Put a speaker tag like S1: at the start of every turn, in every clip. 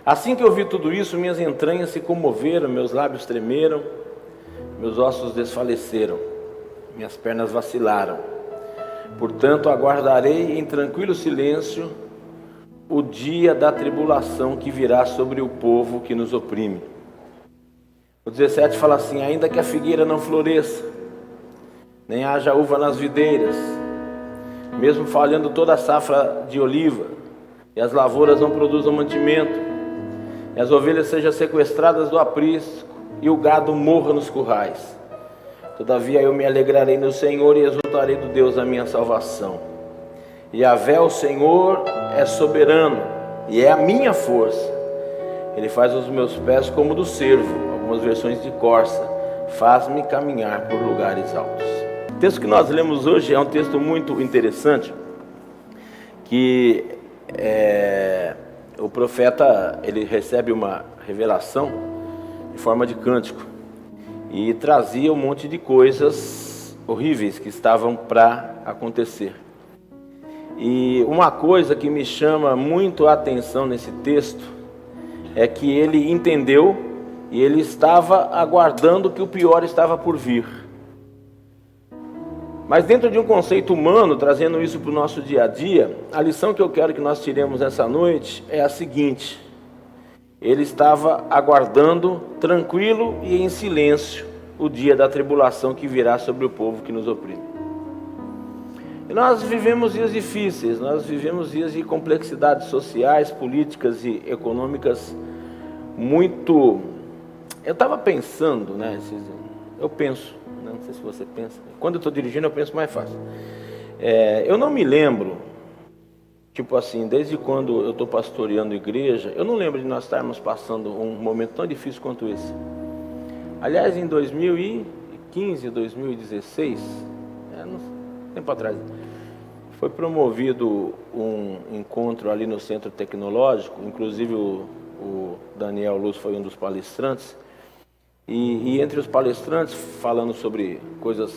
S1: Assim que eu vi tudo isso, minhas entranhas se comoveram, meus lábios tremeram, meus ossos desfaleceram, minhas pernas vacilaram. Portanto, aguardarei em tranquilo silêncio o dia da tribulação que virá sobre o povo que nos oprime. O 17 fala assim: ainda que a figueira não floresça, nem haja uva nas videiras, mesmo falhando toda a safra de oliva, e as lavouras não produzam mantimento, e as ovelhas sejam sequestradas do aprisco, e o gado morra nos currais, todavia eu me alegrarei no Senhor e exultarei do Deus da minha salvação. Yahvé, o Senhor, é soberano e é a minha força. Ele faz os meus pés como do cervo, algumas versões de corça, faz-me caminhar por lugares altos. O texto que nós lemos hoje é um texto muito interessante, que o profeta, ele recebe uma revelação em forma de cântico e trazia um monte de coisas horríveis que estavam para acontecer. E uma coisa que me chama muito a atenção nesse texto é que ele entendeu e ele estava aguardando que o pior estava por vir. Mas dentro de um conceito humano, trazendo isso para o nosso dia a dia, a lição que eu quero que nós tiremos essa noite é a seguinte: ele estava aguardando tranquilo e em silêncio o dia da tribulação que virá sobre o povo que nos oprime. E nós vivemos dias difíceis, nós vivemos dias de complexidades sociais, políticas e econômicas muito... Eu estava pensando, né? Eu penso, não sei se você pensa. Quando eu estou dirigindo eu penso mais fácil. Eu não me lembro, tipo assim, desde quando eu estou pastoreando igreja, eu não lembro de nós estarmos passando um momento tão difícil quanto esse. Aliás, em 2015, 2016, tempo atrás, foi promovido um encontro ali no Centro Tecnológico, inclusive o Daniel Luz foi um dos palestrantes, e entre os palestrantes, falando sobre coisas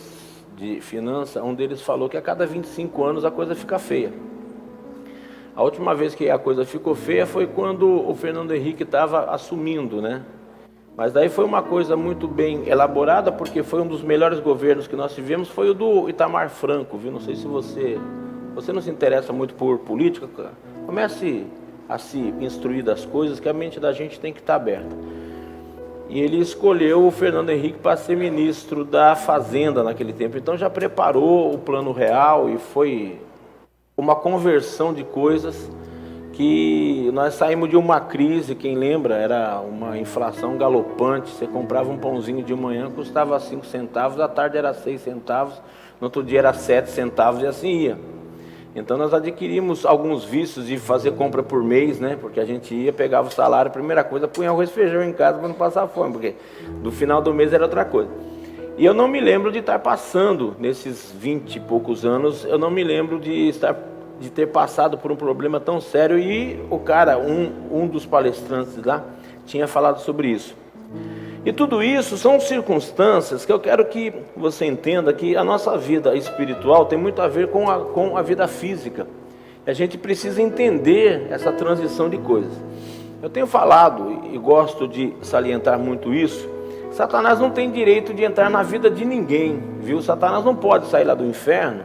S1: de finança, um deles falou que a cada 25 anos a coisa fica feia. A última vez que a coisa ficou feia foi quando o Fernando Henrique estava assumindo, né? Mas daí foi uma coisa muito bem elaborada, porque foi um dos melhores governos que nós tivemos, foi o do Itamar Franco, viu? Não sei se você não se interessa muito por política, comece a se instruir das coisas, que a mente da gente tem que estar aberta. E ele escolheu o Fernando Henrique para ser ministro da Fazenda naquele tempo, então já preparou o Plano Real e foi uma conversão de coisas que nós saímos de uma crise. Quem lembra, era uma inflação galopante, você comprava um pãozinho de manhã, custava 5 centavos, à tarde era 6 centavos, no outro dia era 7 centavos e assim ia. Então nós adquirimos alguns vícios de fazer compra por mês, né? Porque a gente ia, pegava o salário, a primeira coisa, punha arroz e feijão em casa para não passar fome, porque do final do mês era outra coisa. E eu não me lembro de estar passando, nesses 20 e poucos anos, eu não me lembro de ter passado por um problema tão sério. E o cara, um dos palestrantes lá, tinha falado sobre isso. E tudo isso são circunstâncias que eu quero que você entenda que a nossa vida espiritual tem muito a ver com a vida física. E a gente precisa entender essa transição de coisas. Eu tenho falado e gosto de salientar muito isso. Satanás não tem direito de entrar na vida de ninguém, viu? Satanás não pode sair lá do inferno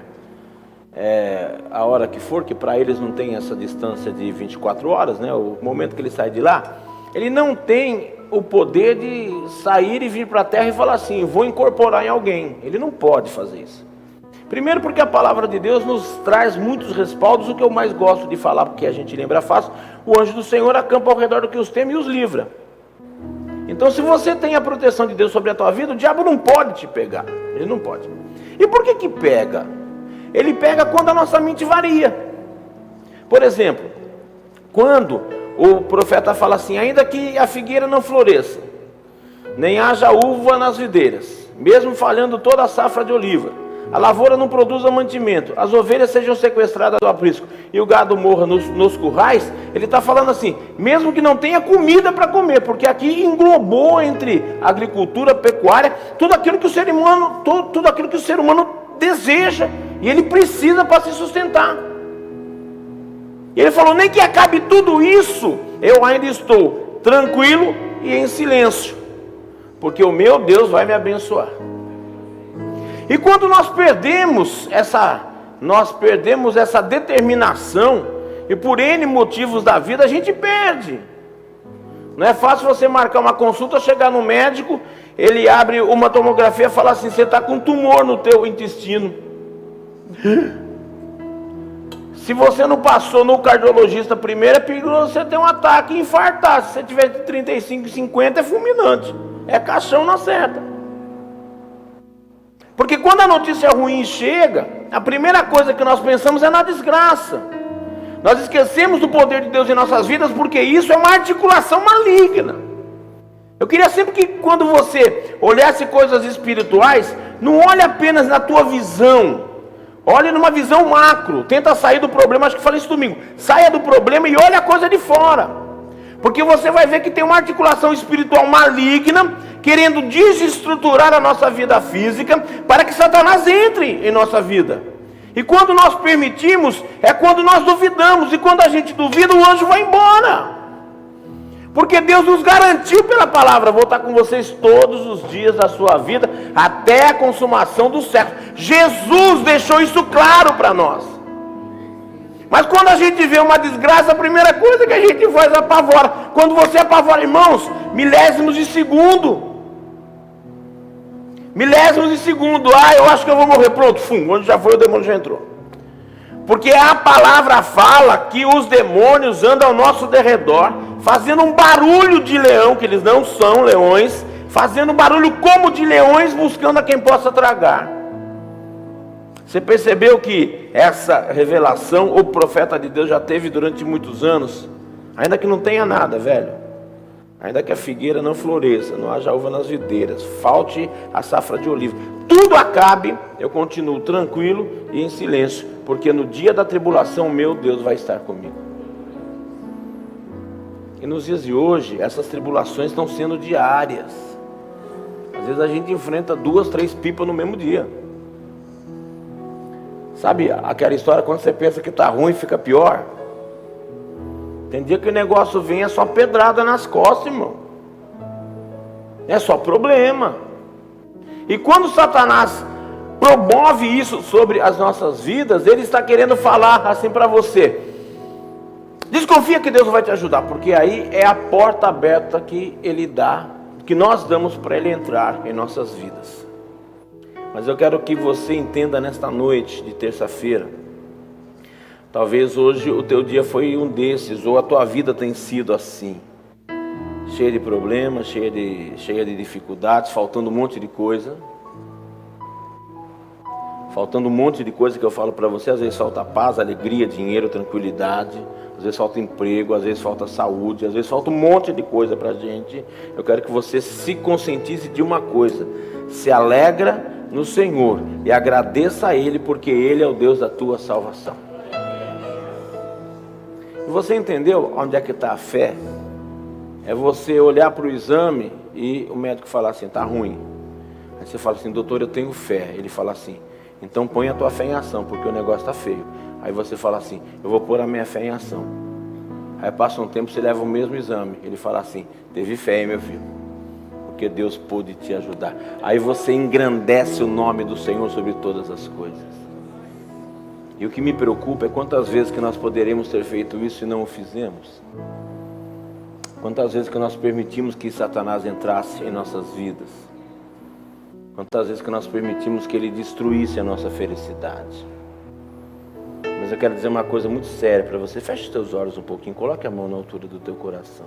S1: a hora que for, que para eles não tem essa distância de 24 horas, né? O momento que ele sai de lá, ele não tem o poder de sair e vir para a terra e falar assim, vou incorporar em alguém. Ele não pode fazer isso. Primeiro porque a palavra de Deus nos traz muitos respaldos. O que eu mais gosto de falar, porque a gente lembra fácil, o anjo do Senhor acampa ao redor do que os teme e os livra. Então se você tem a proteção de Deus sobre a tua vida, o diabo não pode te pegar. Ele não pode. E por que pega? Ele pega quando a nossa mente varia. Por exemplo, quando o profeta fala assim, ainda que a figueira não floresça, nem haja uva nas videiras, mesmo falhando toda a safra de oliva, a lavoura não produza mantimento, as ovelhas sejam sequestradas do aprisco e o gado morra nos currais, ele está falando assim, mesmo que não tenha comida para comer, porque aqui englobou entre agricultura, pecuária, tudo aquilo que o ser humano deseja e ele precisa para se sustentar. E ele falou, nem que acabe tudo isso, eu ainda estou tranquilo e em silêncio, porque o meu Deus vai me abençoar. E quando nós perdemos essa determinação, e por N motivos da vida a gente perde. Não é fácil você marcar uma consulta, chegar no médico, ele abre uma tomografia e fala assim: você está com tumor no teu intestino. Se você não passou no cardiologista primeiro, é perigoso você ter um ataque e infartar. Se você tiver de 35, 50, é fulminante. É caixão na certa. Porque quando a notícia ruim chega, a primeira coisa que nós pensamos é na desgraça. Nós esquecemos do poder de Deus em nossas vidas, porque isso é uma articulação maligna. Eu queria sempre que quando você olhasse coisas espirituais, não olhe apenas na tua visão, olhe numa visão macro. Tenta sair do problema, acho que falei isso domingo. Saia do problema e olhe a coisa de fora, porque você vai ver que tem uma articulação espiritual maligna, querendo desestruturar a nossa vida física, para que Satanás entre em nossa vida. E quando nós permitimos, é quando nós duvidamos, e quando a gente duvida, o anjo vai embora. Porque Deus nos garantiu pela palavra: vou estar com vocês todos os dias da sua vida, até a consumação do século. Jesus deixou isso claro para nós. Mas quando a gente vê uma desgraça, a primeira coisa que a gente faz é apavora. Quando você apavora, irmãos, milésimos de segundo. Milésimos de segundo. Eu acho que eu vou morrer. Pronto, onde já foi, o demônio já entrou. Porque a palavra fala que os demônios andam ao nosso derredor, fazendo um barulho de leão, que eles não são leões, fazendo um barulho como de leões, buscando a quem possa tragar. Você percebeu que essa revelação o profeta de Deus já teve durante muitos anos? Ainda que não tenha nada, velho. Ainda que a figueira não floresça, não haja uva nas videiras, falte a safra de oliva, tudo acabe, eu continuo tranquilo e em silêncio, porque no dia da tribulação, meu Deus vai estar comigo. E nos dias de hoje, essas tribulações estão sendo diárias. Às vezes a gente enfrenta 2, 3 pipas no mesmo dia. Sabe aquela história quando você pensa que está ruim, fica pior? Tem dia que o negócio vem, é só pedrada nas costas, irmão. É só problema. E quando Satanás promove isso sobre as nossas vidas, ele está querendo falar assim para você: desconfia que Deus vai te ajudar, porque aí é a porta aberta que ele dá, que nós damos para ele entrar em nossas vidas. Mas eu quero que você entenda nesta noite de terça-feira. Talvez hoje o teu dia foi um desses, ou a tua vida tem sido assim, cheia de problemas, cheia de dificuldades, faltando um monte de coisa. Faltando um monte de coisa que eu falo para você. Às vezes falta paz, alegria, dinheiro, tranquilidade. Às vezes falta emprego, às vezes falta saúde, às vezes falta um monte de coisa para a gente. Eu quero que você se conscientize de uma coisa: se alegra no Senhor e agradeça a Ele, porque Ele é o Deus da tua salvação. Você entendeu onde é que está a fé? É você olhar para o exame e o médico falar assim: está ruim. Aí você fala assim: doutor, eu tenho fé. Ele fala assim: então põe a tua fé em ação, porque o negócio está feio. Aí você fala assim: eu vou pôr a minha fé em ação. Aí passa um tempo, você leva o mesmo exame. Ele fala assim: teve fé, hein, meu filho, porque Deus pôde te ajudar. Aí você engrandece o nome do Senhor sobre todas as coisas. E o que me preocupa é quantas vezes que nós poderemos ter feito isso e não o fizemos. Quantas vezes que nós permitimos que Satanás entrasse em nossas vidas. Quantas vezes que nós permitimos que ele destruísse a nossa felicidade. Mas eu quero dizer uma coisa muito séria para você. Feche os teus olhos um pouquinho, coloque a mão na altura do teu coração.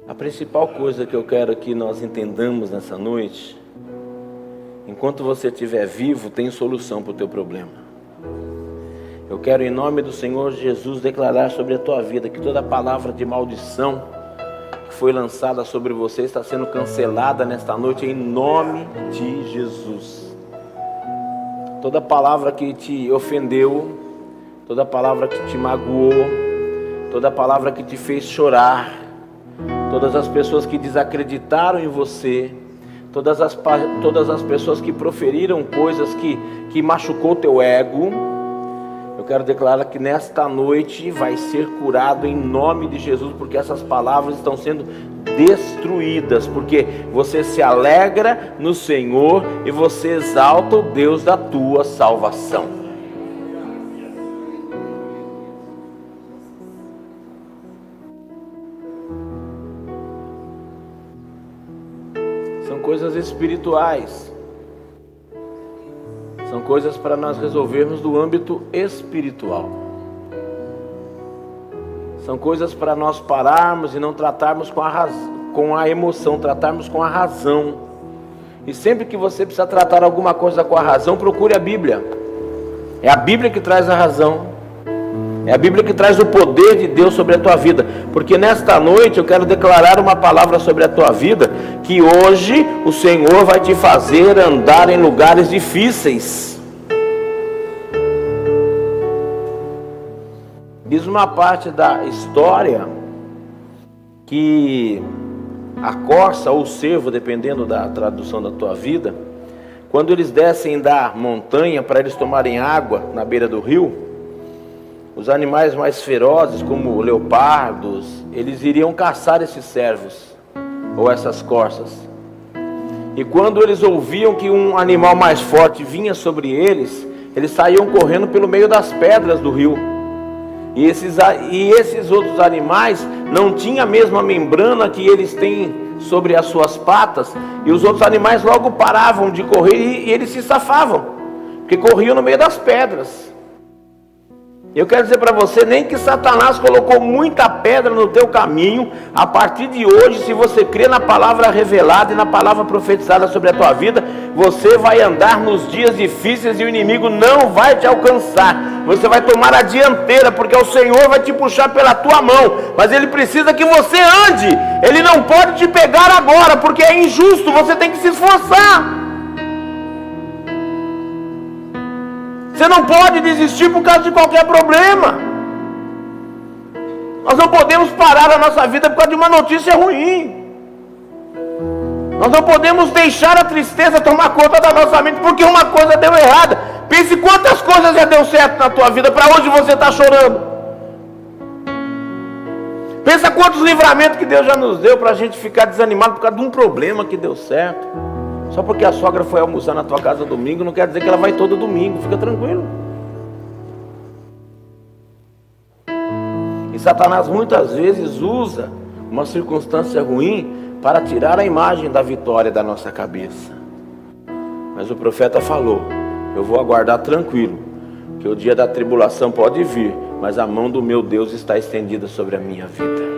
S1: A principal coisa que eu quero que nós entendamos nessa noite: enquanto você estiver vivo, tem solução para o teu problema. Eu quero, em nome do Senhor Jesus, declarar sobre a tua vida que toda palavra de maldição que foi lançada sobre você está sendo cancelada nesta noite, em nome de Jesus. Toda palavra que te ofendeu, toda palavra que te magoou, toda palavra que te fez chorar, todas as pessoas que desacreditaram em você, todas as pessoas que proferiram coisas que machucou teu ego, Eu quero declarar que nesta noite vai ser curado em nome de Jesus, porque essas palavras estão sendo destruídas, porque você se alegra no Senhor e você exalta o Deus da tua salvação. São coisas espirituais. São coisas para nós resolvermos do âmbito espiritual. São coisas para nós pararmos e não tratarmos com a emoção, tratarmos com a razão. E sempre que você precisa tratar alguma coisa com a razão, procure a Bíblia. É a Bíblia que traz a razão. É a Bíblia que traz o poder de Deus sobre a tua vida. Porque nesta noite eu quero declarar uma palavra sobre a tua vida, que hoje o Senhor vai te fazer andar em lugares difíceis. Diz uma parte da história que a corça ou o cervo, dependendo da tradução da tua vida, quando eles descem da montanha para eles tomarem água na beira do rio, os animais mais ferozes, como leopardos, eles iriam caçar esses cervos ou essas corças. E quando eles ouviam que um animal mais forte vinha sobre eles, eles saíam correndo pelo meio das pedras do rio. E esses outros animais não tinham a mesma membrana que eles têm sobre as suas patas, e os outros animais logo paravam de correr e eles se safavam, porque corriam no meio das pedras. Eu quero dizer para você, nem que Satanás colocou muita pedra no teu caminho, a partir de hoje, se você crê na palavra revelada e na palavra profetizada sobre a tua vida, você vai andar nos dias difíceis e o inimigo não vai te alcançar. Você vai tomar a dianteira, porque o Senhor vai te puxar pela tua mão, mas Ele precisa que você ande. Ele não pode te pegar agora, porque é injusto, você tem que se esforçar. Você não pode desistir por causa de qualquer problema. Nós não podemos parar a nossa vida por causa de uma notícia ruim. Nós não podemos deixar a tristeza tomar conta da nossa mente porque uma coisa deu errada. Pense quantas coisas já deu certo na tua vida, para hoje você está chorando. Pensa quantos livramentos que Deus já nos deu para a gente ficar desanimado por causa de um problema que deu certo. Só porque a sogra foi almoçar na tua casa domingo, não quer dizer que ela vai todo domingo, fica tranquilo. E Satanás muitas vezes usa uma circunstância ruim para tirar a imagem da vitória da nossa cabeça. Mas o profeta falou: eu vou aguardar tranquilo, que o dia da tribulação pode vir, mas a mão do meu Deus está estendida sobre a minha vida.